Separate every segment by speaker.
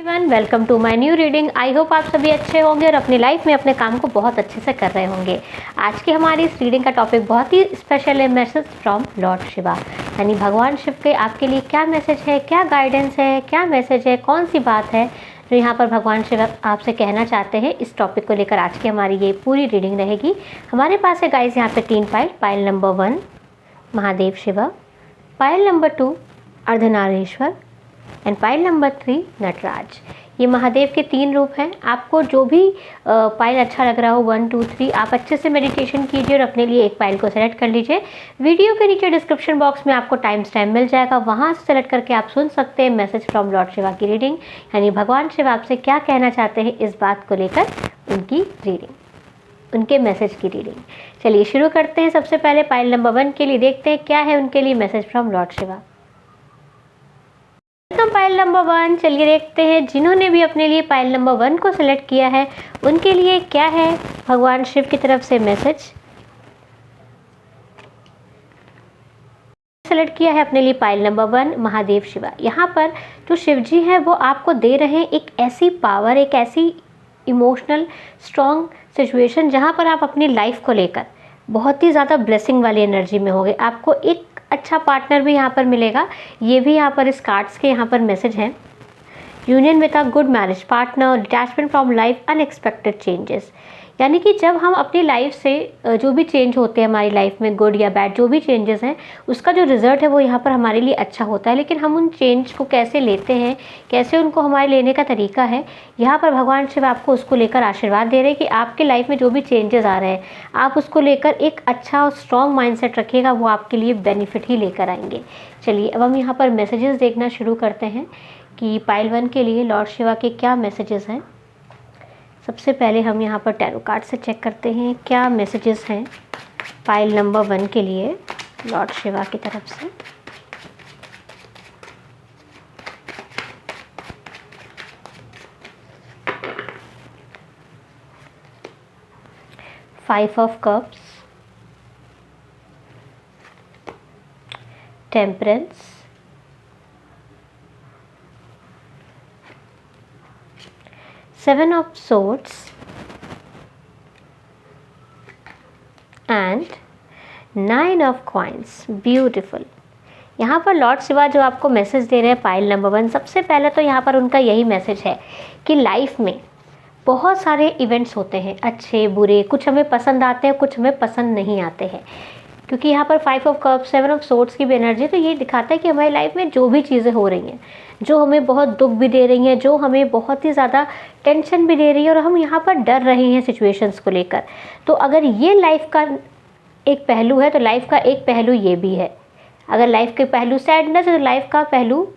Speaker 1: Everyone, welcome to my new reading. I hope आप सभी अच्छे होंगे और अपनी लाइफ में अपने काम को बहुत अच्छे से कर रहे होंगे। आज की हमारी इस रीडिंग का टॉपिक बहुत ही स्पेशल है, मैसेज फ्रॉम लॉर्ड शिवा। यानी भगवान शिव के आपके लिए क्या मैसेज है, क्या गाइडेंस है, क्या मैसेज है, कौन सी बात है जो यहाँ पर भगवान शिव आपसे कहना चाहते हैं। इस टॉपिक को लेकर आज की हमारी ये पूरी रीडिंग रहेगी। हमारे पास है गाइज यहाँ पे 3 file. File number 1 Mahadev Shiva, file number 2 Ardhanarishvara and file number 3 Nataraja. ये महादेव के 3 रूप हैं। आपको जो भी फाइल अच्छा लग रहा हो 1 2 3 आप अच्छे से मेडिटेशन कीजिए और अपने लिए एक फाइल को सेलेक्ट कर लीजिए। वीडियो के नीचे डिस्क्रिप्शन बॉक्स में आपको टाइम स्टैम्प मिल जाएगा, वहाँ से सेलेक्ट करके आप सुन सकते हैं मैसेज फ्रॉम लॉर्ड शिवा की रीडिंग। यानी भगवान शिव आपसे क्या कहना चाहते हैं इस बात को लेकर, उनकी रीडिंग, उनके मैसेज की रीडिंग। चलिए शुरू करते हैं। सबसे पहले फाइल नंबर 1 के लिए देखते हैं क्या है उनके लिए message from Lord Shiva. File number 1, चलिए देखते हैं जिन्होंने भी अपने लिए फाइल नंबर 1 को सिलेक्ट किया है उनके लिए क्या है भगवान शिव की तरफ से मैसेज। सेलेक्ट किया है अपने लिए फाइल नंबर 1 महादेव शिवा। यहाँ पर जो शिव जी हैं वो आपको दे रहे हैं एक ऐसी पावर, एक ऐसी इमोशनल स्ट्रॉन्ग सिचुएशन जहाँ पर आप अपनी लाइफ को लेकर बहुत ही ज़्यादा ब्लेसिंग वाली एनर्जी में होगे। आपको एक अच्छा पार्टनर भी यहाँ पर मिलेगा। ये भी यहाँ पर इस कार्ड्स के यहाँ पर मैसेज हैं। Union with a good marriage partner, detachment from life, unexpected changes. यानी कि जब हम अपनी लाइफ से जो भी चेंज होते हैं हमारी लाइफ में, गुड या बैड जो भी चेंजेस हैं, उसका जो रिजल्ट है वो यहाँ पर हमारे लिए अच्छा होता है। लेकिन हम उन चेंज को कैसे लेते हैं, कैसे उनको हमारे लेने का तरीका है, यहाँ पर भगवान शिव आपको उसको लेकर आशीर्वाद दे रहे हैं कि आपके लाइफ में जो भी चेंजेस आ रहे हैं आप उसको लेकर एक अच्छा और स्ट्रॉन्ग माइंडसेट रखिएगा, वो आपके लिए बेनिफिट ही लेकर आएंगे। चलिए अब हम यहाँ पर मैसेजेस देखना शुरू करते हैं कि फाइल 1 के लिए लॉर्ड शिवा के क्या मैसेजेस हैं। सबसे पहले हम यहाँ पर टैरो कार्ड से चेक करते हैं क्या मैसेजेस हैं फाइल नंबर 1 के लिए लॉर्ड शिवा की तरफ से। Five of cups, temperance, Seven of Swords and 9 of Coins। Beautiful. यहाँ पर लॉर्ड शिवा जो आपको मैसेज दे रहे हैं फाइल नंबर 1, सबसे पहले तो यहाँ पर उनका यही मैसेज है कि लाइफ में बहुत सारे इवेंट्स होते हैं, अच्छे बुरे, कुछ हमें पसंद आते हैं, कुछ हमें पसंद नहीं आते हैं। क्योंकि यहाँ पर 5 ऑफ कप्स, 7 ऑफ सोर्ड्स की भी एनर्जी, तो ये दिखाता है कि हमारी लाइफ में जो भी चीज़ें हो रही हैं, जो हमें बहुत दुख भी दे रही हैं, जो हमें बहुत ही ज़्यादा टेंशन भी दे रही है और हम यहाँ पर डर रहे हैं सिचुएशंस को लेकर, तो अगर ये लाइफ का एक पहलू है तो लाइफ का एक पहलू ये भी है। अगर लाइफ के पहलू सैडनेस है तो लाइफ का पहलू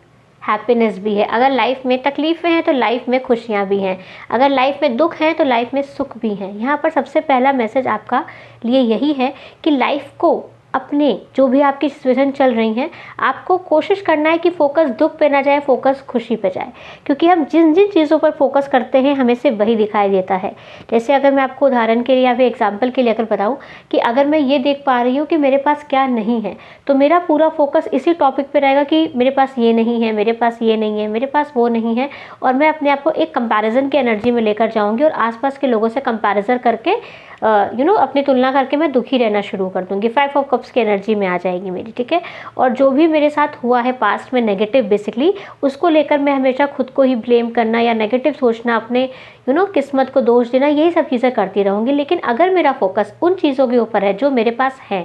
Speaker 1: हैप्पीनेस भी है। अगर लाइफ में तकलीफ़ें हैं तो लाइफ में खुशियाँ भी हैं। अगर लाइफ में दुख हैं तो लाइफ में सुख भी हैं। यहाँ पर सबसे पहला मैसेज आपका लिए यही है कि लाइफ को, अपने जो भी आपकी सिचुएशन चल रही हैं, आपको कोशिश करना है कि फोकस दुख पे ना जाए, फोकस खुशी पे जाए। क्योंकि हम जिन जिन चीज़ों पर फोकस करते हैं हमें से वही दिखाई देता है। जैसे अगर मैं आपको उदाहरण के लिए या फिर एग्जांपल के लिए अगर बताऊं कि अगर मैं ये देख पा रही हूँ कि मेरे पास क्या नहीं है, तो मेरा पूरा फोकस इसी टॉपिक पे रहेगा कि मेरे पास ये नहीं है, मेरे पास ये नहीं है, मेरे पास वो नहीं है, और मैं अपने आप को एक कंपैरिजन की एनर्जी में लेकर जाऊँगी और आसपास के लोगों से कंपैरिजन करके अपनी तुलना करके मैं दुखी रहना शुरू कर दूँगी। 5 ऑफ कप्स की एनर्जी में आ जाएगी मेरी, ठीक है। और जो भी मेरे साथ हुआ है पास्ट में नेगेटिव, बेसिकली उसको लेकर मैं हमेशा खुद को ही ब्लेम करना या नेगेटिव सोचना, अपने किस्मत को दोष देना, यही सब चीज़ें करती रहूँगी। लेकिन अगर मेरा फोकस उन चीज़ों के ऊपर है जो मेरे पास है,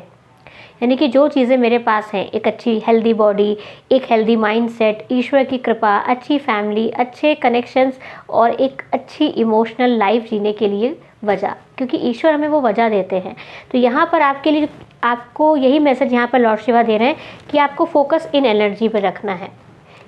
Speaker 1: यानी कि जो चीज़ें मेरे पास हैं, एक अच्छी हेल्दी बॉडी, एक हेल्दी माइंडसेट, ईश्वर की कृपा, अच्छी फैमिली, अच्छे कनेक्शंस और एक अच्छी इमोशनल लाइफ जीने के लिए वजह, क्योंकि ईश्वर हमें वो वजह देते हैं। तो यहाँ पर आपके लिए आपको यही मैसेज यहाँ पर लॉर्ड शिवा दे रहे हैं कि आपको फोकस इन एनर्जी पर रखना है।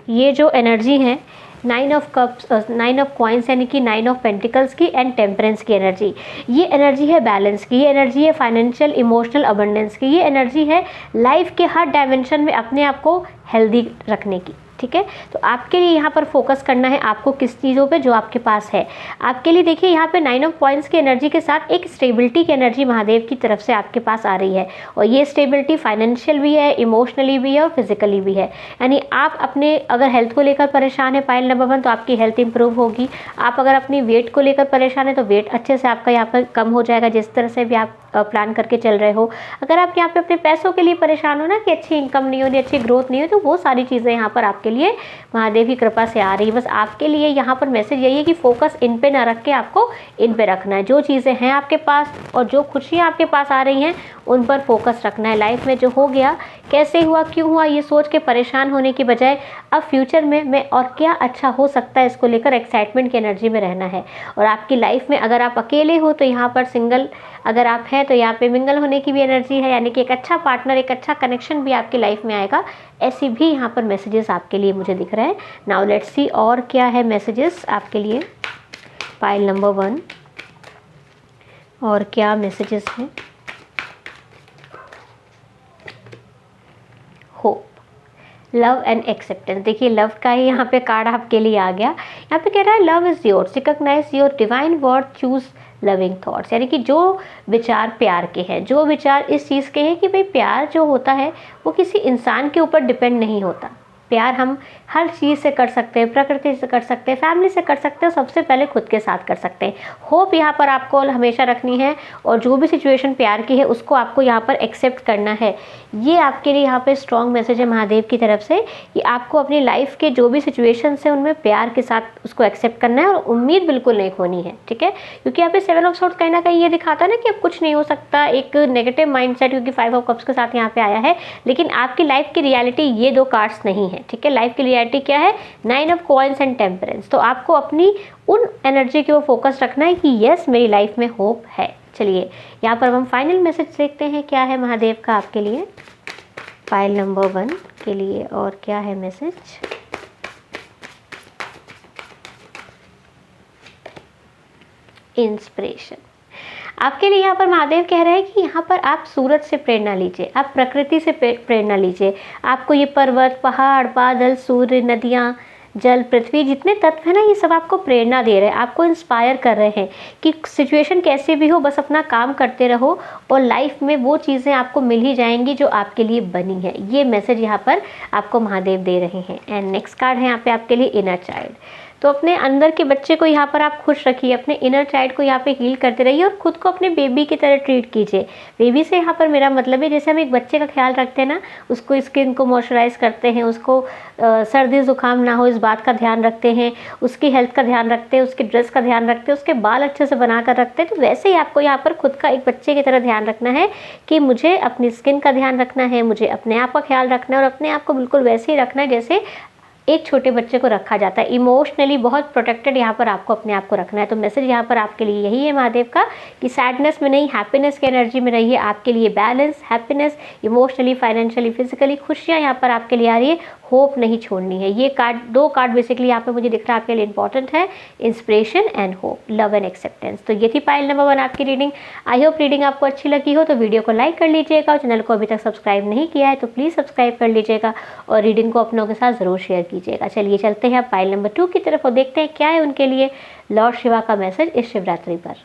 Speaker 1: ये जो एनर्जी है 9 ऑफ कप्स, 9 ऑफ कॉइन्स यानी कि 9 ऑफ पेंटिकल्स की एंड टेम्परेंस की एनर्जी, ये एनर्जी है बैलेंस की, ये एनर्जी है फाइनेंशियल इमोशनल अबंडेंस की, ये एनर्जी है लाइफ के हर डायमेंशन में अपने आप को हेल्दी रखने की, ठीक है। तो आपके लिए यहाँ पर फोकस करना है आपको किस चीज़ों पे जो आपके पास है। आपके लिए देखिए यहाँ पे 9 ऑफ कॉइंस की एनर्जी के साथ एक स्टेबिलिटी की एनर्जी महादेव की तरफ से आपके पास आ रही है, और ये स्टेबिलिटी फाइनेंशियल भी है, इमोशनली भी है और फिजिकली भी है। यानी आप अपने अगर हेल्थ को लेकर परेशान है पाइल नंबर 1, तो आपकी हेल्थ इंप्रूव होगी। आप अगर अपनी वेट को लेकर परेशान है तो वेट अच्छे से आपका यहाँ पर कम हो जाएगा, जिस तरह से भी आप प्लान करके चल रहे हो। अगर आप यहाँ पे अपने पैसों के लिए परेशान हो ना कि अच्छी इनकम नहीं हो रही, अच्छी ग्रोथ नहीं हो, तो वो सारी चीज़ें यहाँ पर आपके लिए महादेव की कृपा से आ रही है। बस आपके लिए यहाँ पर मैसेज यही है कि फोकस इन पे ना रख के आपको इन पे रखना है। जो चीज़ें हैं आपके पास और जो खुशियाँ आपके पास आ रही हैं उन पर फोकस रखना है। लाइफ में जो हो गया, कैसे हुआ, क्यों हुआ, ये सोच के परेशान होने की बजाय अब फ्यूचर में मैं और क्या अच्छा हो सकता है इसको लेकर एक्साइटमेंट की एनर्जी में रहना है। और आपकी लाइफ में अगर आप अकेले हो तो यहाँ पर सिंगल अगर आप हैं तो यहाँ पे मिंगल होने की भी एनर्जी है, यानी कि एक अच्छा पार्टनर, एक अच्छा कनेक्शन भी आपकी लाइफ में आएगा। ऐसी भी यहाँ पर मैसेजेस आपके लिए मुझे दिख रहे हैं। नाउ लेट्स सी और क्या है मैसेजेस आपके लिए पाइल नंबर 1, और क्या मैसेजेस हैं। Hope, love and acceptance. देखिए लव का ही यहाँ पे कार्ड आपके लिए आ गया। यहाँ पे कह रहा है love is yours, recognise your divine word, choose loving thoughts. यानी कि जो विचार प्यार के हैं, जो विचार इस चीज़ के हैं कि भाई प्यार जो होता है वो किसी इंसान के ऊपर डिपेंड नहीं होता। प्यार हम हर चीज़ से कर सकते हैं, प्रकृति से कर सकते हैं, फैमिली से कर सकते हैं, सबसे पहले खुद के साथ कर सकते हैं। होप यहाँ पर आपको हमेशा रखनी है, और जो भी सिचुएशन प्यार की है उसको आपको यहाँ पर एक्सेप्ट करना है। ये आपके लिए यहाँ पे स्ट्रॉन्ग मैसेज है महादेव की तरफ से कि आपको अपनी लाइफ के जो भी सिचुएशन है उनमें प्यार के साथ उसको एक्सेप्ट करना है और उम्मीद बिल्कुल नहीं खोनी है, ठीक है। क्योंकि यहाँ पे 7 ऑफ सोर्ड्स कहीं ना कहीं ये दिखाता है ना कि अब कुछ नहीं हो सकता, एक नेगेटिव माइंडसेट, क्योंकि 5 ऑफ कप्स के साथ यहाँ पे आया है। लेकिन आपकी लाइफ की रियलिटी ये 2 कार्ड्स नहीं है, ठीक है। लाइफ की रियलिटी क्या है? 9 ऑफ कॉइंस एंड टेम्परेंस। तो आपको अपनी उन एनर्जी के ऊपर फोकस रखना है कि यस मेरी लाइफ में होप है। चलिए यहाँ पर हम फाइनल मैसेज देखते हैं क्या है महादेव का आपके लिए पाइल नंबर 1 के लिए, और क्या है मैसेज। इंस्पिरेशन आपके लिए यहाँ पर महादेव कह रहे हैं कि यहाँ पर आप सूरज से प्रेरणा लीजिए, आप प्रकृति से प्रेरणा लीजिए। आपको ये पर्वत, पहाड़, बादल, सूर्य, नदियाँ, जल, पृथ्वी, जितने तत्व हैं ना, ये सब आपको प्रेरणा दे रहे हैं, आपको इंस्पायर कर रहे हैं कि सिचुएशन कैसे भी हो बस अपना काम करते रहो और लाइफ में वो चीज़ें आपको मिल ही जाएंगी जो आपके लिए बनी है। ये मैसेज यहाँ पर आपको महादेव दे रहे हैं। एंड नेक्स्ट कार्ड है यहाँ पे आपके लिए इनर चाइल्ड। तो अपने अंदर के बच्चे को यहाँ पर आप खुश रखिए, अपने इनर चाइल्ड को यहाँ पे हील करते रहिए और खुद को अपने बेबी की तरह ट्रीट कीजिए। बेबी से यहाँ पर मेरा मतलब है जैसे हम एक बच्चे का ख्याल रखते हैं ना, उसको स्किन को मॉइस्चराइज करते हैं, उसको सर्दी जुकाम ना हो इस बात का ध्यान रखते हैं, उसकी हेल्थ का ध्यान रखते हैं, उसकी ड्रेस का ध्यान रखते हैं, उसके बाल अच्छे से बना कर रखते हैं। तो वैसे ही आपको यहाँ पर खुद का एक बच्चे की तरह ध्यान रखना है कि मुझे अपनी स्किन का ध्यान रखना है, मुझे अपने आप का ख्याल रखना है और अपने आप को बिल्कुल वैसे ही रखना है जैसे एक छोटे बच्चे को रखा जाता है। इमोशनली बहुत प्रोटेक्टेड यहाँ पर आपको अपने आप को रखना है। तो मैसेज यहाँ पर आपके लिए यही है महादेव का कि सैडनेस में नहीं, हैप्पीनेस की एनर्जी में रहिए। आपके लिए balance, happiness, emotionally, financially, physically खुशियाँ यहाँ पर आपके लिए आ रही है। होप नहीं छोड़नी है। ये कार्ड, 2 कार्ड बेसिकली यहाँ पे मुझे दिख रहा है आपके लिए इंपॉर्टेंट है, inspiration and hope, love and acceptance. तो ये थी पाइल नंबर 1 आपकी रीडिंग। आई होप रीडिंग आपको अच्छी लगी हो तो वीडियो को लाइक कर लीजिएगा और चैनल को अभी तक सब्सक्राइब नहीं किया है तो प्लीज़ सब्सक्राइब कर लीजिएगा और रीडिंग को अपनों के साथ ज़रूर शेयर कीजिएगा। चलिए चलते हैं पाइल नंबर 2 की तरफ और देखते हैं क्या है उनके लिए लॉर्ड शिवा का मैसेज इस शिवरात्रि पर।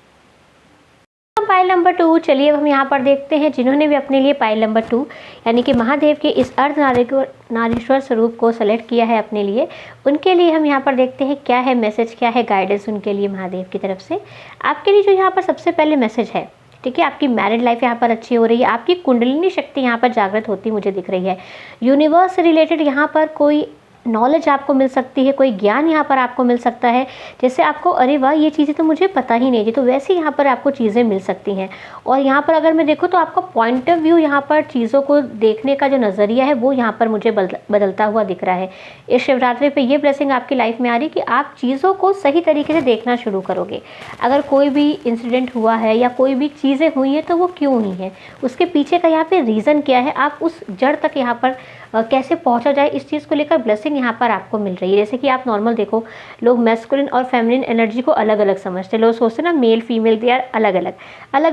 Speaker 1: पाइल नंबर 2, चलिए अब हम यहाँ पर देखते हैं जिन्होंने भी अपने लिए पाइल नंबर 2 यानी कि महादेव के इस अर्धनारीश्वर स्वरूप को सेलेक्ट किया है अपने लिए, उनके लिए हम यहाँ पर देखते हैं क्या है मैसेज, क्या है गाइडेंस उनके लिए महादेव की तरफ से। आपके लिए जो यहाँ पर सबसे पहले मैसेज है, ठीक है, आपकी मैरिड लाइफ यहाँ पर अच्छी हो रही है, आपकी कुंडलिनी शक्ति यहाँ पर जागृत होती मुझे दिख रही है। यूनिवर्स से रिलेटेड यहाँ पर कोई नॉलेज आपको मिल सकती है, कोई ज्ञान यहाँ पर आपको मिल सकता है। जैसे आपको अरे वाह ये चीज़ें तो मुझे पता ही नहीं थी, तो वैसे यहाँ पर आपको चीज़ें मिल सकती हैं। और यहाँ पर अगर मैं देखूँ तो आपका पॉइंट ऑफ व्यू यहाँ पर चीज़ों को देखने का जो नज़रिया है वो यहाँ पर मुझे बदलता हुआ दिख रहा है। इस शिवरात्रि पे ये ब्लेसिंग आपकी लाइफ में आ रही है कि आप चीज़ों को सही तरीके से देखना शुरू करोगे। अगर कोई भी इंसिडेंट हुआ है या कोई भी चीज़ें हुई हैं तो वो क्यों हुई हैं, उसके पीछे का यहाँ पे रीज़न क्या है, आप उस जड़ तक यहाँ पर कैसे पहुंचा जाए, इस चीज़ को लेकर ब्लेसिंग यहाँ पर आपको मिल रही है। जैसे कि आप नॉर्मल देखो, लोग मैस्कुलिन और फेमिनिन एनर्जी को अलग अलग समझते हैं। लोग सोचते हैं ना मेल फीमेल दे आर अलग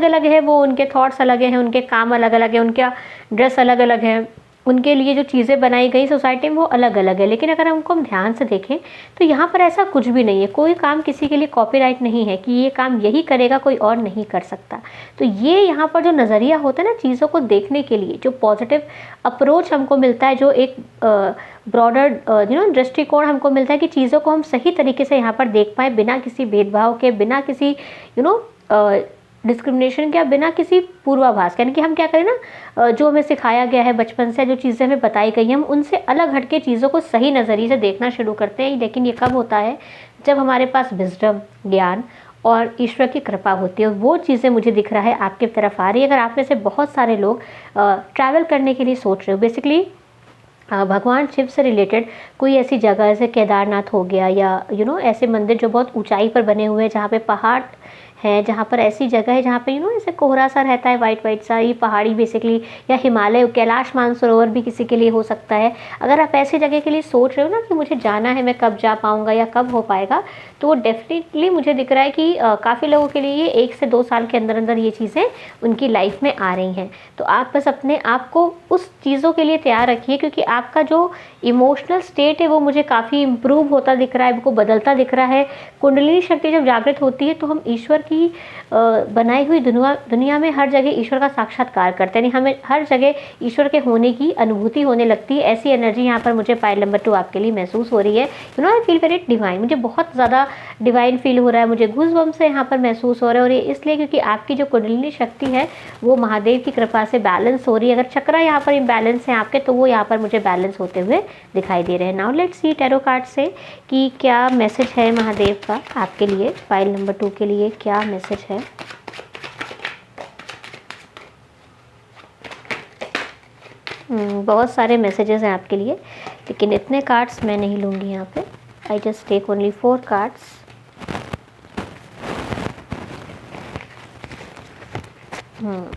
Speaker 1: अलग है, वो उनके थॉट्स अलग हैं, उनके काम अलग अलग है, उनका ड्रेस अलग अलग है, उनके लिए जो चीज़ें बनाई गई सोसाइटी में वो अलग अलग है, लेकिन अगर हमको हम ध्यान से देखें तो यहाँ पर ऐसा कुछ भी नहीं है। कोई काम किसी के लिए कॉपीराइट नहीं है कि ये काम यही करेगा, कोई और नहीं कर सकता। तो ये यहाँ पर जो नज़रिया होता है ना चीज़ों को देखने के लिए, जो पॉजिटिव अप्रोच हमको मिलता है, जो एक ब्रॉडर दृष्टिकोण हमको मिलता है कि चीज़ों को हम सही तरीके से यहाँ पर देख पाएँ, बिना किसी भेदभाव के, बिना किसी डिस्क्रिमिनेशन के, बिना किसी पूर्वाभास, यानी कि हम क्या करें ना, जो हमें सिखाया गया है बचपन से, जो चीज़ें हमें बताई गई हैं, हम उनसे अलग हट के चीज़ों को सही नज़रिए से देखना शुरू करते हैं। लेकिन ये कब होता है? जब हमारे पास विजडम, ज्ञान और ईश्वर की कृपा होती है। वो चीज़ें मुझे दिख रहा है आपकी तरफ आ रही है। अगर आप में से बहुत सारे लोग ट्रैवल करने के लिए सोच रहे हो, बेसिकली भगवान शिव से रिलेटेड कोई ऐसी जगह जैसे केदारनाथ हो गया, या ऐसे मंदिर जो बहुत ऊंचाई पर बने हुए हैं, जहाँ पे पहाड़ है, जहाँ पर ऐसी जगह है जहाँ पे ऐसे कोहरा सा रहता है, वाइट सा, ये पहाड़ी बेसिकली, या हिमालय, कैलाश मानसरोवर भी किसी के लिए हो सकता है। अगर आप ऐसी जगह के लिए सोच रहे हो ना कि मुझे जाना है, मैं कब जा पाऊँगा या कब हो पाएगा, तो वो डेफिनेटली मुझे दिख रहा है कि काफ़ी लोगों के लिए ये 1 से 2 साल के अंदर अंदर ये चीज़ें उनकी लाइफ में आ रही हैं। तो आप बस अपने आप को उस चीज़ों के लिए तैयार रखिए, क्योंकि आपका जो इमोशनल स्टेट है वो मुझे काफ़ी इम्प्रूव होता दिख रहा है, आपको बदलता दिख रहा है। कुंडलिनी शक्ति जब जागृत होती है तो हम ईश्वर की बनाई हुई दुनिया में हर जगह ईश्वर का साक्षात्कार करते हैं, हमें हर जगह ईश्वर के होने की अनुभूति होने लगती है। ऐसी एनर्जी यहाँ पर मुझे पाइल नंबर 2 आपके लिए महसूस हो रही है। आई फील वेरी डिवाइन, मुझे बहुत ज़्यादा डिवाइन फील हो रहा है, मुझे गूज़बम्स से यहाँ पर महसूस हो रहा है। और ये इसलिए क्योंकि आपकी जो कुंडलिनी शक्ति है वो महादेव की कृपा से बैलेंस हो रही है। अगर चक्रा यहाँ पर इम्बैलेंस है आपके, तो वो यहाँ पर मुझे बैलेंस होते हुए दिखाई दे रहे हैं। Now let's see tarot card से कि क्या मैसेज है महादेव का आपके लिए, फाइल नंबर 2 के लिए क्या मैसेज है। बहुत सारे मैसेजेस हैं आपके लिए, लेकिन इतने कार्ड्स मैं नहीं लूँगी यहाँ पे। I just take only 4 cards.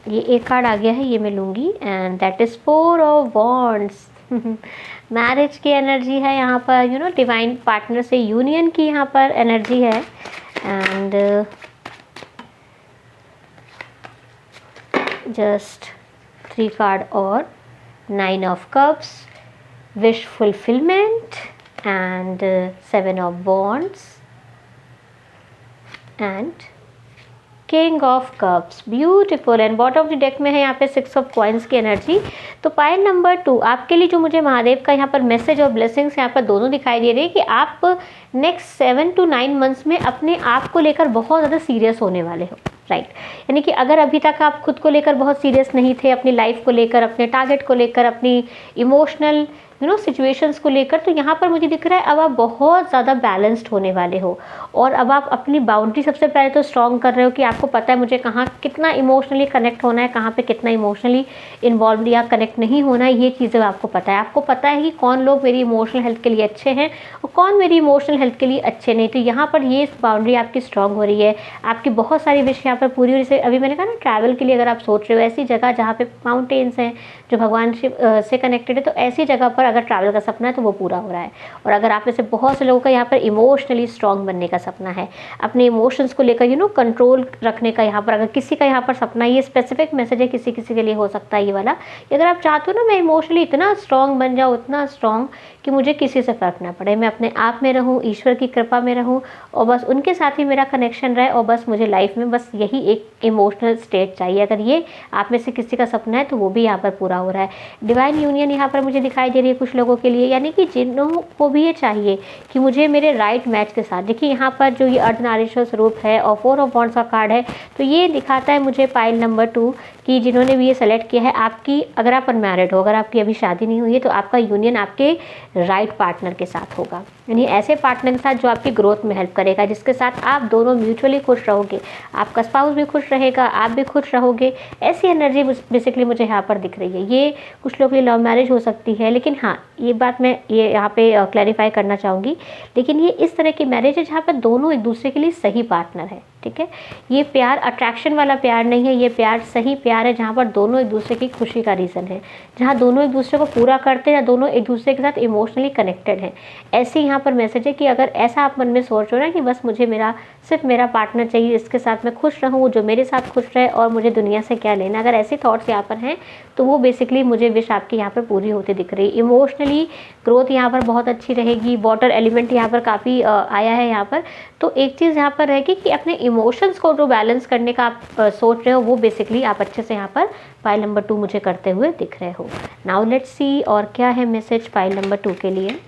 Speaker 1: ये एक कार्ड आ गया है, ये मैं लूँगी, and that is 4 of wands. Marriage की एनर्जी है यहाँ पर, डिवाइन पार्टनर से यूनियन की यहाँ पर एनर्जी है। एंड जस्ट 3 कार्ड और 9 of cups, wish fulfilment, and 7 of wands, and king of cups. Beautiful. And bottom of the deck में है यहाँ पे 6 ऑफ कॉइन्स की एनर्जी। तो पाइल नंबर 2 आपके लिए जो मुझे महादेव का यहाँ पर मैसेज और ब्लेसिंग्स यहाँ पर दोनों दिखाई दे रही है कि आप नेक्स्ट 7 to 9 मंथ्स में अपने आप को लेकर बहुत ज़्यादा सीरियस होने वाले हो, राइट। यानी कि अगर अभी तक आप खुद को लेकर बहुत सीरियस नहीं थे, अपनी लाइफ को लेकर, अपने टारगेट को लेकर, अपनी इमोशनल सिचुएशंस को लेकर, तो यहाँ पर मुझे दिख रहा है अब आप बहुत ज़्यादा बैलेंस्ड होने वाले हो। और अब आप अपनी बाउंड्री सबसे पहले तो स्ट्रॉन्ग कर रहे हो कि आपको पता है मुझे कहाँ कितना इमोशनली कनेक्ट होना है, कहाँ पे कितना इमोशनली इन्वॉल्व या कनेक्ट नहीं होना है, ये चीज़ें आपको पता है। आपको पता है कि कौन लोग मेरी इमोशनल हेल्थ के लिए अच्छे हैं और कौन मेरी इमोशनल हेल्थ के लिए अच्छे नहीं। तो यहाँ पर ये बाउंड्री आपकी स्ट्रॉन्ग हो रही है। आपकी बहुत सारी विश यहाँ पर पूरी हो रही है। अभी मैंने कहा ना, ट्रैवल के लिए अगर आप सोच रहे हो, ऐसी जगह जहाँ पे माउंटेन्स हैं जो भगवान शिव से कनेक्टेड है, तो ऐसी जगह पर अगर ट्रैवल का सपना है तो वो पूरा हो रहा है। और अगर आप में से बहुत से लोगों का यहाँ पर इमोशनली स्ट्रॉन्ग बनने का सपना है, अपने इमोशंस को लेकर कंट्रोल रखने का, यहाँ पर अगर किसी का यहाँ पर सपना, ये स्पेसिफिक मैसेज है, किसी किसी के लिए हो सकता है ये वाला, कि अगर आप चाहते हो ना मैं इमोशनली इतना स्ट्रॉन्ग बन जाऊँ, इतना स्ट्रॉन्ग कि मुझे किसी से फ़र्क ना पड़े, मैं अपने आप में रहूँ, ईश्वर की कृपा में रहूँ और बस उनके साथ ही मेरा कनेक्शन रहे, और बस मुझे लाइफ में बस यही एक इमोशनल स्टेट चाहिए। अगर ये आप में से किसी का सपना है तो वो भी यहाँ पर पूरा हो रहा है। डिवाइन यूनियन यहाँ पर मुझे दिखाई दे रही है कुछ लोगों के लिए, यानी कि जिन्हों को भी ये चाहिए कि मुझे मेरे राइट मैच के साथ, देखिए यहाँ पर जो ये अर्धनारीश्वर स्वरूप है और 4 ऑफ वॉन्ड्स का कार्ड है, तो ये दिखाता है मुझे पाइल नंबर 2 कि जिन्होंने भी ये सेलेक्ट किया है, आपकी अगर आप अनमैरिड हो, अगर आपकी अभी शादी नहीं हुई है, तो आपका यूनियन आपके राइट पार्टनर के साथ होगा, यानी ऐसे पार्टनर के साथ जो आपकी ग्रोथ में हेल्प करेगा, जिसके साथ आप दोनों म्यूचुअली खुश रहोगे, आपका स्पाउस भी खुश रहेगा, आप भी खुश रहोगे। ऐसी एनर्जी बेसिकली मुझे यहाँ पर दिख रही है। ये कुछ लोग के लिए लव मैरिज हो सकती है, लेकिन हाँ, ये बात मैं ये यहाँ पे क्लैरिफाई करना चाहूँगी, लेकिन ये इस तरह की मैरिज है जहाँ पर दोनों एक दूसरे के लिए सही पार्टनर है, ठीक है। ये प्यार अट्रैक्शन वाला प्यार नहीं है, ये प्यार सही प्यार प्यार है, जहाँ पर दोनों एक दूसरे की खुशी का रीज़न है, जहाँ दोनों एक दूसरे को पूरा करते हैं, दोनों एक दूसरे के साथ इमोशनली कनेक्टेड हैं। ऐसे यहाँ पर मैसेज है कि अगर ऐसा आप मन में सोच रहे हो ना कि बस मुझे सिर्फ मेरा पार्टनर चाहिए, इसके साथ मैं खुश रहूँ, जो मेरे साथ खुश रहे और मुझे दुनिया से क्या लेना, अगर ऐसे थॉट्स यहाँ पर हैं तो वो बेसिकली मुझे विश आपकी यहाँ पर पूरी होती दिख रही है। इमोशनली ग्रोथ यहाँ पर बहुत अच्छी रहेगी। वाटर एलिमेंट यहाँ पर काफ़ी आया है यहाँ पर। तो एक चीज़ यहाँ पर रहेगी कि अपने इमोशंस को जो बैलेंस करने का आप सोच रहे हो, वो बेसिकली आप अच्छे से यहाँ पर पाइल नंबर 2 मुझे करते हुए दिख रहे हो। नाउ लेट्स सी और क्या है मैसेज पाइल नंबर 2 के लिए।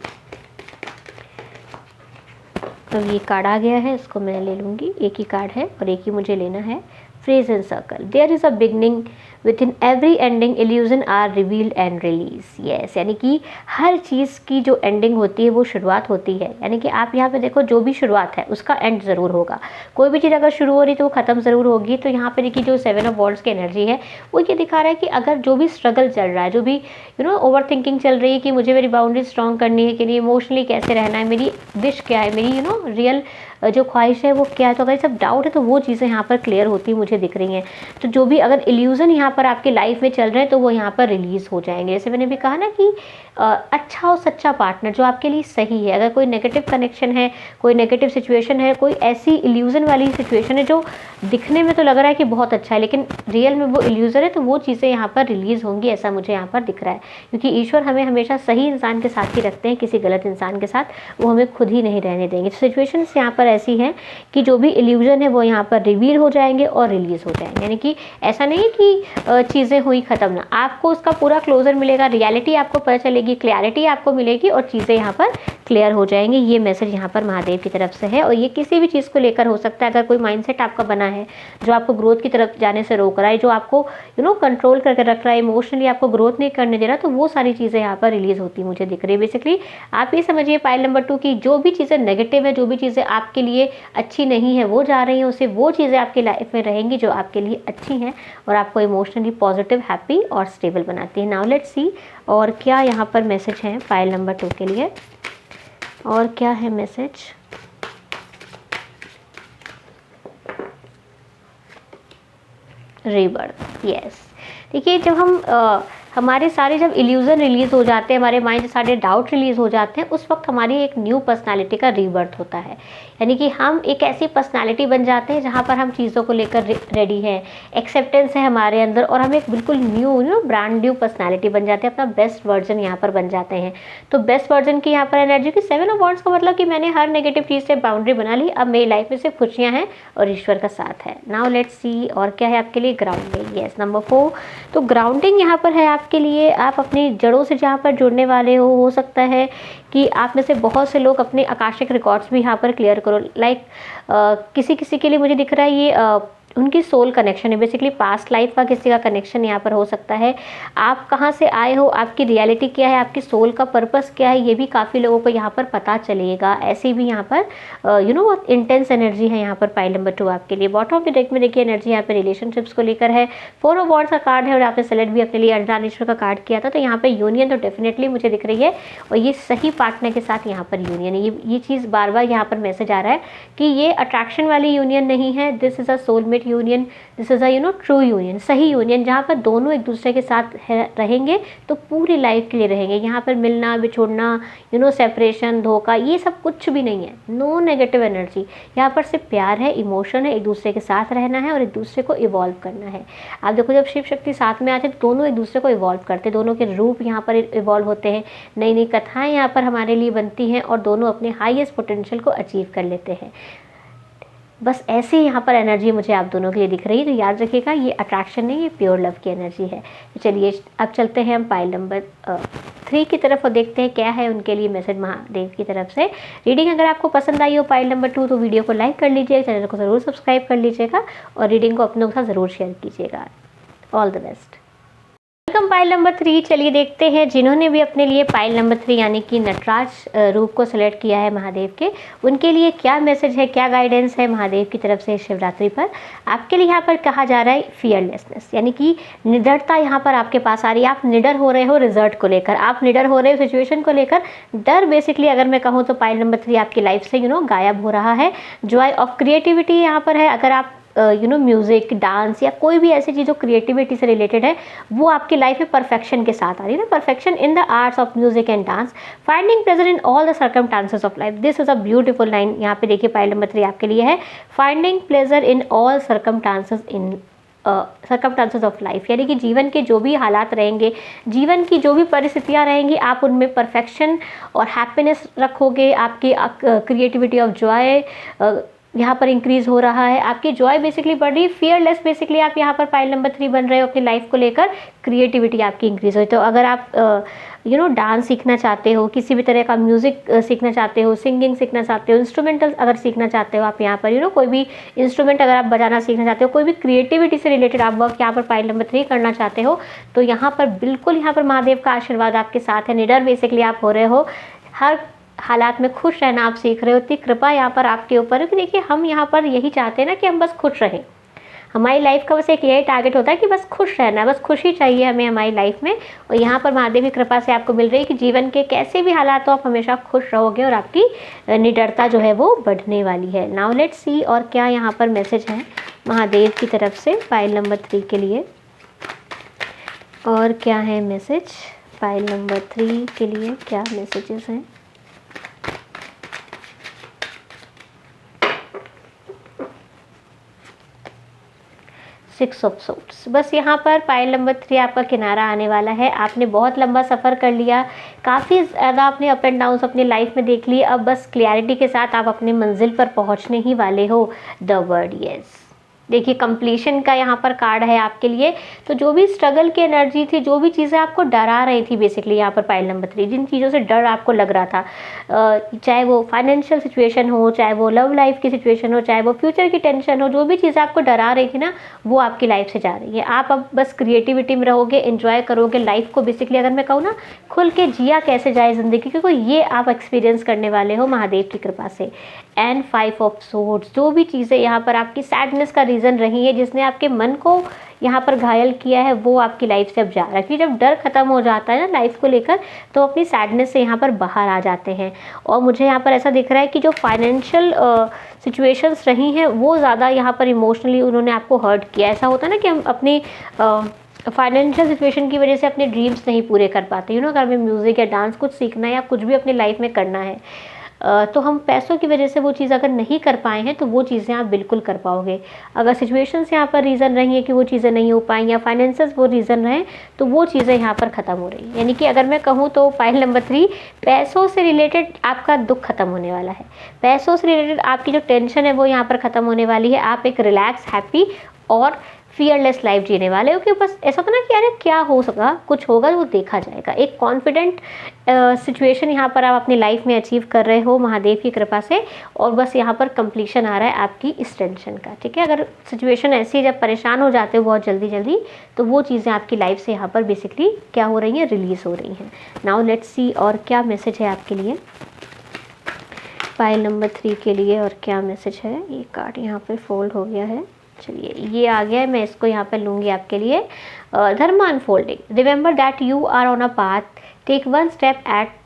Speaker 1: तो ये कार्ड आ गया है, इसको मैं ले लूँगी। एक ही कार्ड है और एक ही मुझे लेना है। Phrase and circle, there is a beginning within every ending illusion are revealed and release. Yes, यानी कि हर चीज़ की जो एंडिंग होती है वो शुरुआत होती है। यानी कि आप यहाँ पे देखो, जो भी शुरुआत है उसका एंड ज़रूर होगा। कोई भी चीज़ अगर शुरू हो रही तो वो ख़त्म ज़रूर होगी। तो यहाँ पे देखिए जो 7 ऑफ वॉन्ड्स की एनर्जी है वो ये दिखा रहा है कि अगर जो भी स्ट्रगल चल रहा है, जो भी ओवर थिंकिंग चल रही है कि मुझे मेरी बाउंड्री स्ट्रॉन्ग करनी है कि नहीं, इमोशनली कैसे रहना है, मेरी विश क्या है, मेरी रियल जो ख्वाहिश है वो क्या है, तो अगर ये सब डाउट है तो वो चीज़ें यहाँ पर क्लियर होती मुझे दिख रही हैं। तो जो भी अगर इल्यूज़न यहाँ पर आपकी लाइफ में चल रहे हैं तो वो यहाँ पर रिलीज़ हो जाएंगे। जैसे मैंने भी कहा ना कि अच्छा और सच्चा पार्टनर जो आपके लिए सही है। अगर कोई नेगेटिव कनेक्शन है, कोई नेगेटिव सिचुएशन है, कोई ऐसी इल्यूज़न वाली सिचुएशन है जो दिखने में तो लग रहा है कि बहुत अच्छा है लेकिन रियल में वो इल्यूज़न है, तो वो चीज़ें यहाँ पर रिलीज़ होंगी, ऐसा मुझे यहाँ पर दिख रहा है। क्योंकि ईश्वर हमें हमेशा सही इंसान के साथ ही रखते हैं, किसी गलत इंसान के साथ वो हमें खुद ही नहीं रहने देंगे। सिचुएशंस यहाँ पर ऐसी हैं कि जो भी इल्यूज़न है वो यहाँ पर रिवील हो जाएंगे और रिलीज़ हो जाएंगे। यानी कि ऐसा नहीं कि चीज़ें हुई ख़त्म ना, आपको उसका पूरा क्लोजर मिलेगा, रियलिटी आपको पता चलेगी, क्लैरिटी आपको मिलेगी और चीज़ें यहाँ पर क्लियर हो जाएंगी। ये मैसेज यहाँ पर महादेव की तरफ से है। और ये किसी भी चीज़ को लेकर हो सकता है। अगर कोई माइंडसेट आपका बना है जो आपको ग्रोथ की तरफ जाने से रोक रहा है, जो आपको कंट्रोल करके रख रहा है, इमोशनली आपको ग्रोथ नहीं करने दे रहा, तो वो सारी चीज़ें यहाँ पर रिलीज़ होती मुझे दिख रही है। बेसिकली आप ये समझिए पाइल नंबर 2 की जो भी चीज़ें नेगेटिव है, जो भी चीज़ें आपके लिए अच्छी नहीं है वो जा रही हैं, उससे वो चीज़ें आपकी लाइफ में रहेंगी जो आपके लिए अच्छी हैं और आपको इमोशनली पॉजिटिव, हैप्पी और स्टेबल बनाती है। नाउ लेट्स सी और क्या यहाँ पर मैसेज है फाइल नंबर 2 के लिए। और क्या है मैसेज। रीबर्थ। यस, देखिए जब हम हमारे सारे जब इल्यूज़न रिलीज़ हो जाते हैं, हमारे माइंड से सारे डाउट रिलीज़ हो जाते हैं, उस वक्त हमारी एक न्यू पर्सनालिटी का रीबर्थ होता है। यानी कि हम एक ऐसी पर्सनालिटी बन जाते हैं जहाँ पर हम चीज़ों को लेकर रेडी हैं, एक्सेप्टेंस है हमारे अंदर और हम एक बिल्कुल न्यू ब्रांड न्यू पर्सनालिटी बन जाते हैं, अपना बेस्ट वर्जन यहाँ पर बन जाते हैं। तो बेस्ट वर्जन की यहाँ पर एनर्जी की 7 ऑफ वॉन्ड्स का मतलब कि मैंने हर नेगेटिव चीज़ से बाउंड्री बना ली, अब मेरी लाइफ में सिर्फ खुशियाँ हैं और ईश्वर का साथ है। नाउ लेट्स सी और क्या है आपके लिए। ग्राउंडिंग। Yes, number 4। तो ग्राउंडिंग यहाँ पर है आपके लिए। आप अपनी जड़ों से जहाँ पर जुड़ने वाले हो सकता है कि आप में से बहुत से लोग अपने आकाशिक रिकॉर्ड्स भी यहाँ पर क्लियर करो। लाइक किसी किसी के लिए मुझे दिख रहा है ये उनकी सोल कनेक्शन है, बेसिकली पास्ट लाइफ का किसी का कनेक्शन यहाँ पर हो सकता है। आप कहाँ से आए हो, आपकी रियलिटी क्या है, आपकी सोल का पर्पस क्या है, ये भी काफ़ी लोगों को यहाँ पर पता चलेगा। ऐसी भी यहाँ पर बहुत इंटेंस एनर्जी है यहाँ पर पाइल नंबर 2 आपके लिए। बॉटम ऑफ द डेक में देखिए एनर्जी यहाँ पर रिलेशनशिप्स को लेकर है। 4 ऑफ वॉन्ड्स का कार्ड है और आपने सेलेक्ट भी अपने लिए अर्धनारीश्वर का कार्ड किया था, तो यहाँ पर यूनियन तो डेफिनेटली मुझे दिख रही है और ये सही पार्टनर के साथ यहाँ पर यूनियन है। ये चीज़ बार बार यहाँ पर मैसेज आ रहा है कि ये अट्रैक्शन वाली यूनियन नहीं है, this is a soulmate union, this is a true union, सही यूनियन जहाँ पर दोनों एक दूसरे के साथ रहेंगे तो पूरी लाइफ के लिए रहेंगे। यहाँ पर मिलना बिछोड़ना, सेपरेशन, धोखा, ये सब कुछ भी नहीं है। नो नेगेटिव एनर्जी, यहाँ पर सिर्फ प्यार है, इमोशन है, एक दूसरे के साथ रहना है और एक दूसरे को इवॉल्व करना है। आप देखो जब शिव शक्ति साथ में आते हैं तो दोनों एक दूसरे को इवॉल्व करते हैं, दोनों के रूप यहाँ पर इवॉल्व होते हैं, नई नई कथाएँ यहाँ पर हमारे लिए बनती हैं और दोनों अपने हाईएस्ट पोटेंशियल को अचीव कर लेते हैं। बस ऐसे ही यहाँ पर एनर्जी मुझे आप दोनों के लिए दिख रही है। तो याद रखिएगा ये अट्रैक्शन नहीं, ये प्योर लव की एनर्जी है। तो चलिए अब चलते हैं हम पाइल नंबर 3 की तरफ और देखते हैं क्या है उनके लिए मैसेज महादेव की तरफ से। रीडिंग अगर आपको पसंद आई हो पाइल नंबर 2 तो वीडियो को लाइक कर लीजिएगा, चैनल को ज़रूर सब्सक्राइब कर लीजिएगा और रीडिंग को अपनों के साथ ज़रूर शेयर कीजिएगा। All the best. Welcome pile number 3। चलिए देखते हैं जिन्होंने भी अपने लिए पाइल नंबर 3 यानी कि नटराज रूप को सिलेक्ट किया है महादेव के, उनके लिए क्या मैसेज है, क्या गाइडेंस है महादेव की तरफ से शिवरात्रि पर। आपके लिए यहाँ पर कहा जा रहा है फियरलेसनेस, यानी कि निडरता यहाँ पर आपके पास आ रही है। आप निडर हो रहे हो रिजल्ट को लेकर, आप निडर हो रहे हो सिचुएशन को लेकर। डर बेसिकली अगर मैं कहूँ तो पाइल नंबर 3 आपकी लाइफ से गायब हो रहा है। जॉय ऑफ क्रिएटिविटी यहाँ पर है। अगर आप म्यूज़िक, डांस या कोई भी ऐसी चीज़ जो क्रिएटिविटी से रिलेटेड है, वो आपकी लाइफ में परफेक्शन के साथ आ रही है ना, perfection in the arts of music and dance, finding pleasure in all the circumstances of life. This is a beautiful line. यहाँ पे देखिए पाइल नंबर 3 आपके लिए है, finding pleasure in all circumstances of life, यानी कि जीवन के जो भी हालात रहेंगे, जीवन की जो भी परिस्थितियाँ रहेंगी, आप उनमें परफेक्शन और हैप्पीनेस रखोगे। आपकी क्रिएटिविटी ऑफ जॉय यहाँ पर इंक्रीज हो रहा है, आपकी जॉय बेसिकली बढ़ रही है, फियरलेस बेसिकली आप यहाँ पर पाइल नंबर 3 बन रहे हो अपनी लाइफ को लेकर, क्रिएटिविटी आपकी इंक्रीज हो। तो अगर आप डांस सीखना चाहते हो, किसी भी तरह का म्यूज़िक सीखना चाहते हो, सिंगिंग सीखना चाहते हो, इंस्ट्रूमेंटल अगर सीखना चाहते हो आप यहाँ पर कोई भी इंस्ट्रूमेंट अगर आप बजाना सीखना चाहते हो, कोई भी क्रिएटिविटी से रिलेटेड आप वर्क यहाँ पर पाइल नंबर 3 करना चाहते हो, तो यहाँ पर बिल्कुल यहाँ पर महादेव का आशीर्वाद आपके साथ है। निडर बेसिकली आप हो रहे हो, हर हालात में खुश रहना आप सीख रहे हो। इतनी कृपा यहाँ पर आपके ऊपर है कि देखिए हम यहाँ पर यही चाहते हैं ना कि हम बस खुश रहें। हमारी लाइफ का बस एक यही टारगेट होता है कि बस खुश रहना है, बस खुशी चाहिए हमें हमारी लाइफ में। और यहाँ पर महादेव की कृपा से आपको मिल रही है कि जीवन के कैसे भी हालात हो आप हमेशा खुश रहोगे और आपकी निडरता जो है वो बढ़ने वाली है। नाउ लेट्स सी और क्या यहाँ पर मैसेज है महादेव की तरफ से पाइल नंबर 3 के लिए, और क्या है मैसेज पाइल नंबर 3 के लिए, क्या मैसेजेस हैं। 6 ऑफ सोर्ड्स। बस यहाँ पर पाइल नंबर 3 आपका किनारा आने वाला है। आपने बहुत लंबा सफ़र कर लिया, काफ़ी ज़्यादा आपने अप एंड डाउन्स अपनी लाइफ में देख लिए, अब बस क्लैरिटी के साथ आप अपनी मंजिल पर पहुँचने ही वाले हो। The word yes. देखिए कंप्लीशन का यहाँ पर कार्ड है आपके लिए। तो जो भी स्ट्रगल की एनर्जी थी, जो भी चीज़ें आपको डरा रही थी बेसिकली यहाँ पर पाइल नंबर 3, जिन चीज़ों से डर आपको लग रहा था, चाहे वो फाइनेंशियल सिचुएशन हो, चाहे वो लव लाइफ की सिचुएशन हो, चाहे वो फ्यूचर की टेंशन हो, जो भी चीज़ें आपको डरा रही थी ना, वो आपकी लाइफ से जा रही है। आप अब बस क्रिएटिविटी में रहोगे, एंजॉय करोगे लाइफ को। बेसिकली अगर मैं कहूँ ना, खुल के जिया कैसे जाए ज़िंदगी, क्योंकि ये आप एक्सपीरियंस करने वाले हो महादेव की कृपा से। एंड 5 ऑफ सोर्ड्स, जो भी चीज़ें यहाँ पर आपकी सैडनेस का रीज़न रही है, जिसने आपके मन को यहाँ पर घायल किया है, वो आपकी लाइफ से अब जा रहा है। क्योंकि जब डर खत्म हो जाता है ना लाइफ को लेकर, तो अपनी सैडनेस से यहाँ पर बाहर आ जाते हैं। और मुझे यहाँ पर ऐसा दिख रहा है कि जो फाइनेंशियल सिचुएशंस रही हैं, वो ज़्यादा यहाँ पर इमोशनली उन्होंने आपको हर्ट किया। ऐसा होता है ना कि हम अपनी फाइनेंशियल सिचुएशन की वजह से अपने ड्रीम्स नहीं पूरे कर पाते। अगर हमें म्यूज़िक या डांस कुछ सीखना है या कुछ भी अपनी लाइफ में करना है, तो हम पैसों की वजह से वो चीज़ अगर नहीं कर पाए हैं, तो वो चीज़ें आप बिल्कुल कर पाओगे। अगर सिचुएशंस यहाँ पर रीज़न रही है कि वो चीज़ें नहीं हो पाई, या फाइनेंसेस वो रीज़न रहे, तो वो चीज़ें यहाँ पर ख़त्म हो रही है। यानी कि अगर मैं कहूँ तो पाइल नंबर 3, पैसों से रिलेटेड आपका दुख खत्म होने वाला है। पैसों से रिलेटेड आपकी जो टेंशन है वो यहाँ पर ख़त्म होने वाली है। आप एक रिलैक्स, हैप्पी और फियरलेस लाइफ जीने वाले हो। कि बस ऐसा होता ना कि अरे क्या हो सका, कुछ होगा वो देखा जाएगा। एक कॉन्फिडेंट सिचुएशन यहाँ पर आप अपनी लाइफ में अचीव कर रहे हो महादेव की कृपा से। और बस यहाँ पर कंप्लीशन आ रहा है आपकी इस टेंशन का। ठीक है, अगर सिचुएशन ऐसी है जब परेशान हो जाते हो बहुत जल्दी जल्दी, तो वो चीज़ें आपकी लाइफ से यहाँ पर बेसिकली क्या हो रही हैं, रिलीज़ हो रही हैं। नाउ लेट्स सी और क्या मैसेज है आपके लिए पाइल नंबर 3 के लिए, और क्या मैसेज है। ये कार्ड यहाँ पर फोल्ड हो गया है, चलिए ये आ गया है, मैं इसको यहाँ पर लूँगी आपके लिए। Dharma unfolding, remember that you are on a path, take one step at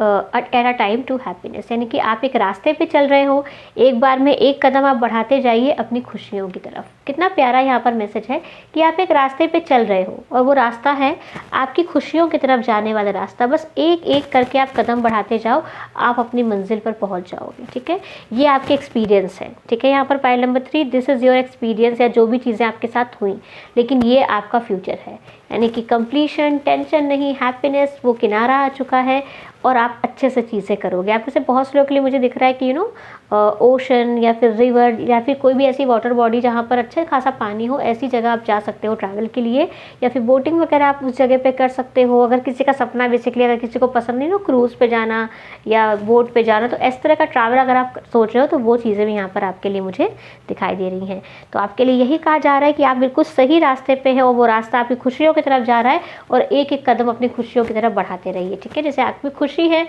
Speaker 1: a time to happiness. यानी कि आप एक रास्ते पे चल रहे हो, एक बार में एक कदम आप बढ़ाते जाइए अपनी खुशियों की तरफ। कितना प्यारा यहाँ पर मैसेज है कि आप एक रास्ते पे चल रहे हो, और वो रास्ता है आपकी खुशियों की तरफ जाने वाला रास्ता। बस एक एक करके आप कदम बढ़ाते जाओ, आप अपनी मंजिल पर पहुँच जाओगे। ठीक है, ये आपके एक्सपीरियंस है। ठीक है, यहाँ पर pile number 3, this is your experience, या जो भी चीज़ें आपके साथ हुई, लेकिन ये आपका फ्यूचर है। यानी कि कंप्लीशन, टेंशन नहीं, हैप्पीनेस, वो किनारा आ चुका है, और आप अच्छे से चीज़ें करोगे। आप जैसे बहुत से लोगों के लिए मुझे दिख रहा है कि ओशन या फिर रिवर या फिर कोई भी ऐसी वाटर बॉडी जहाँ पर अच्छा खासा पानी हो, ऐसी जगह आप जा सकते हो ट्रैवल के लिए, या फिर बोटिंग वगैरह आप उस जगह पे कर सकते हो। अगर किसी का सपना बेसिकली, अगर किसी को पसंद नहीं क्रूज़ पे जाना या बोट पे जाना, तो इस तरह का ट्रैवल अगर आप सोच रहे हो, तो वो चीज़ें भी यहाँ पर आपके लिए मुझे दिखाई दे रही हैं। तो आपके लिए यही कहा जा रहा है कि आप बिल्कुल सही रास्ते पे हैं, और वो रास्ता आपकी खुशियों की तरफ जा रहा है, और एक एक कदम अपनी खुशियों की तरफ बढ़ाते रहिए। ठीक है, जैसे आपकी खुशी है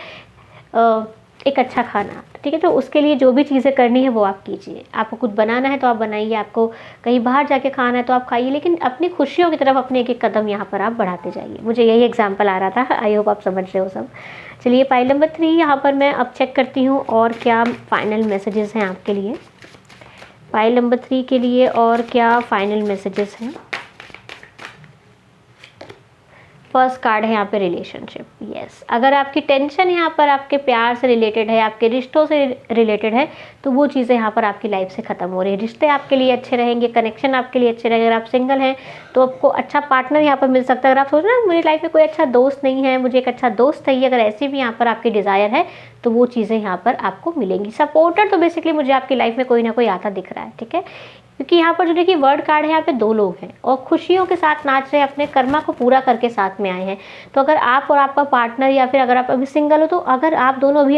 Speaker 1: एक अच्छा खाना, ठीक है, तो उसके लिए जो भी चीज़ें करनी है वो आप कीजिए। आपको कुछ बनाना है तो आप बनाइए, आपको कहीं बाहर जाके खाना है तो आप खाइए, लेकिन अपनी खुशियों की तरफ अपने एक एक कदम यहाँ पर आप बढ़ाते जाइए। मुझे यही एग्जांपल आ रहा था, आई होप आप समझ रहे हो सब। चलिए पाइल नंबर 3 यहाँ पर मैं अब चेक करती हूँ और क्या फाइनल मैसेजेस हैं आपके लिए। पाइल नंबर 3 के लिए और क्या फाइनल मैसेजेस हैं। फर्स्ट कार्ड है यहाँ पे रिलेशनशिप। यस, अगर आपकी टेंशन यहाँ पर आपके प्यार से रिलेटेड है, आपके रिश्तों से रिलेटेड है, तो वो चीज़ें यहाँ पर आपकी लाइफ से ख़त्म हो रही है। रिश्ते आपके लिए अच्छे रहेंगे, कनेक्शन आपके लिए अच्छे रहेंगे। अगर आप सिंगल हैं तो आपको अच्छा पार्टनर यहाँ पर मिल सकता है। अगर आप सोच रहे हैं मेरी लाइफ में कोई अच्छा दोस्त नहीं है, मुझे एक अच्छा दोस्त चाहिए, अगर ऐसी भी यहाँ पर आपकी डिज़ायर है तो वो चीज़ें यहाँ पर आपको मिलेंगी। सपोर्टर तो बेसिकली मुझे आपकी लाइफ में कोई ना कोई आता दिख रहा है, ठीक है, क्योंकि यहाँ पर जो देखिए वर्ड कार्ड है, यहाँ पे 2 लोग हैं और खुशियों के साथ नाच रहे हैं, अपने कर्मा को पूरा करके साथ में आए हैं। तो अगर आप और आपका पार्टनर या फिर अगर आप अभी सिंगल हो, तो अगर आप दोनों अभी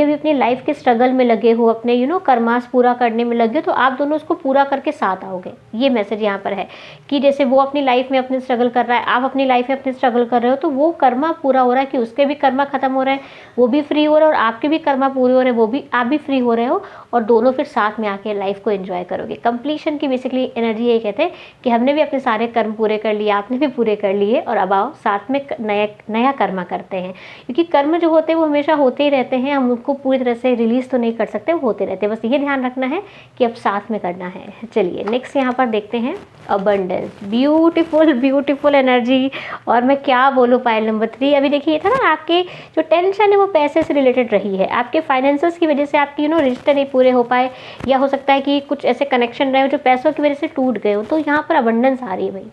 Speaker 1: अपनी लाइफ के स्ट्रगल में लगे हो, अपने कर्मास पूरा करने में लगे हो, तो आप दोनों उसको पूरा करके साथ आओगे। ये मैसेज यहाँ पर है कि जैसे वो अपनी लाइफ में अपने स्ट्रगल कर रहा है, आप अपनी लाइफ में अपने स्ट्रगल कर रहे हो, तो वो कर्मा पूरा हो रहा है कि उसके भी कर्मा खत्म हो रहे हैं, वो भी फ्री हो रहा है, और आपके भी कर्मा पूरे हो रहे हैं, वो भी आप भी फ्री हो रहे हो, और दोनों फिर साथ में आके लाइफ को एंजॉय करोगे। कंप्लीशन की बेसिकली एनर्जी ये कहते हैं कि हमने भी अपने सारे कर्म पूरे कर लिए, आपने भी पूरे कर लिए, और अब आओ साथ में नया कर्मा करते हैं। क्योंकि कर्म जो होते हैं वो हमेशा होते ही रहते हैं, हम उनको पूरी तरह से रिलीज तो नहीं कर सकते, वो होते रहते हैं। बस ये ध्यान रखना है कि अब साथ में करना है। चलिए नेक्स्ट यहाँ पर देखते हैं अबंडेंस। Beautiful beautiful energy. और मैं क्या बोलूँ पाइल नंबर 3, अभी देखिए ये था ना, आपके जो टेंशन है वो पैसे से रिलेटेड रही है, आपके फाइनेंसेस की वजह से आपकी रिश्ते नहीं पूरे हो पाए, या हो सकता है कि कुछ ऐसे कनेक्शन रहे हो जो पैसों की वजह से टूट गए हो, तो यहाँ पर अबंडेंस आ रही है भाई।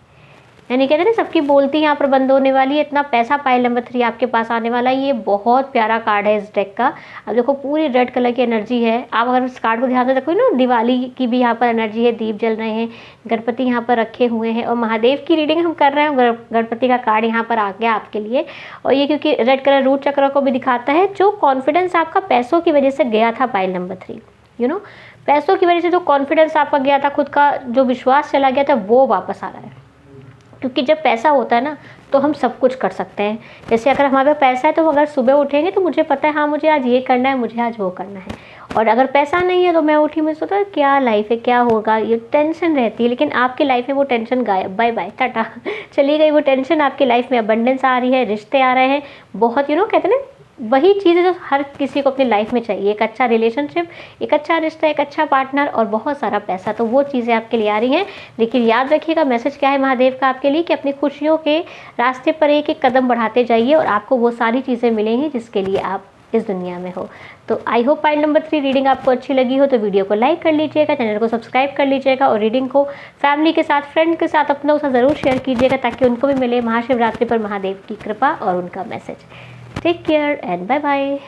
Speaker 1: यानी कहते हैं ना, सबकी बोलती यहाँ पर बंद होने वाली है, इतना पैसा पाइल नंबर 3 आपके पास आने वाला है। ये बहुत प्यारा कार्ड है इस डेक का। अब देखो पूरी रेड कलर की एनर्जी है। आप अगर इस कार्ड को ध्यान से देखो ना, दिवाली की भी यहाँ पर एनर्जी है, दीप जल रहे हैं, गणपति यहाँ पर रखे हुए हैं, और महादेव की रीडिंग हम कर रहे हैं। गणपति का कार्ड यहाँ पर आ गया आपके लिए, और ये क्योंकि रेड कलर रूट चक्र को भी दिखाता है। जो कॉन्फिडेंस आपका पैसों की वजह से गया था पाइल नंबर 3, पैसों की वजह से जो कॉन्फिडेंस आपका गया था, खुद का जो विश्वास चला गया था, वो वापस आ रहा है। क्योंकि जब पैसा होता है ना, तो हम सब कुछ कर सकते हैं। जैसे अगर हमारे पास पैसा है तो अगर सुबह उठेंगे तो मुझे पता है हाँ मुझे आज ये करना है, मुझे आज वो करना है। और अगर पैसा नहीं है तो मैं उठी, मुझे सोचा क्या लाइफ है, क्या होगा, ये टेंशन रहती है। लेकिन आपकी लाइफ में वो टेंशन गायब, बाय बाय टाटा, चली गई वो टेंशन। आपकी लाइफ में अबंडेंस आ रही है, रिश्ते आ रहे हैं, बहुत कहते हैं ना, वही चीज़ है जो हर किसी को अपनी लाइफ में चाहिए। एक अच्छा रिलेशनशिप, एक अच्छा रिश्ता, एक अच्छा पार्टनर, और बहुत सारा पैसा। तो वो चीज़ें आपके लिए आ रही हैं। लेकिन याद रखिएगा मैसेज क्या है महादेव का आपके लिए, कि अपनी खुशियों के रास्ते पर एक एक कदम बढ़ाते जाइए, और आपको वो सारी चीज़ें मिलेंगी जिसके लिए आप इस दुनिया में हो। तो I hope pile number 3 reading आपको अच्छी लगी हो, तो वीडियो को लाइक कर लीजिएगा, चैनल को सब्सक्राइब कर लीजिएगा, और रीडिंग को फैमिली के साथ, फ्रेंड के साथ, अपनों के साथ ज़रूर शेयर कीजिएगा, ताकि उनको भी मिले महाशिवरात्रि पर महादेव की कृपा और उनका message. Take care and bye bye.